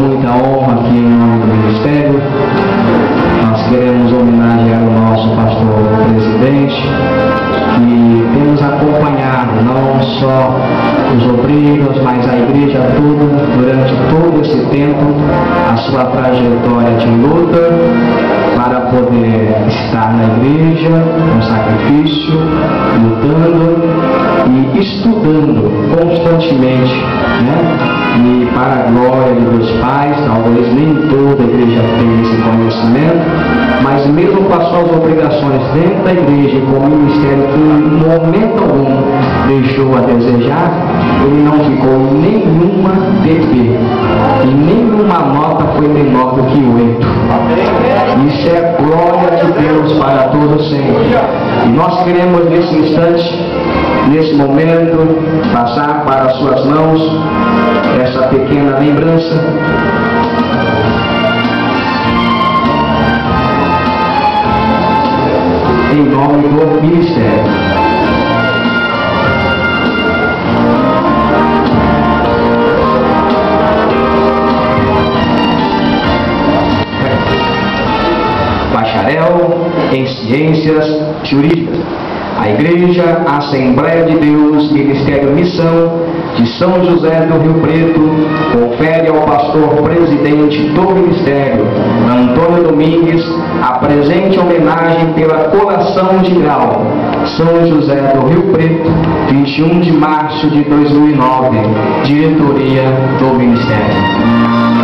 muita honra aqui em nome do Ministério. Nós queremos homenagear o nosso pastor presidente, que tem nos acompanhado, não só os obreiros, mas a igreja toda, durante todo esse tempo, a sua trajetória de luta para poder estar na igreja, com sacrifício, lutando e estudando constantemente, né? E para a glória de Deus Pai, talvez nem toda a igreja tenha esse conhecimento, mas mesmo com as suas obrigações dentro da igreja, com o ministério que em momento algum deixou a desejar, ele não ficou em nenhuma DP, e nenhuma nota foi menor do que 8. Isso é glória de Deus para todos sempre. E nós queremos nesse instante, nesse momento, passar para as suas mãos essa pequena lembrança. Em nome do Ministério. Bacharel em Ciências Jurídicas. A Igreja Assembleia de Deus, Ministério Missão de São José do Rio Preto, confere ao pastor presidente do Ministério, Antônio Domingues, a presente homenagem pela colação de grau, São José do Rio Preto, 21 de março de 2009, diretoria do Ministério.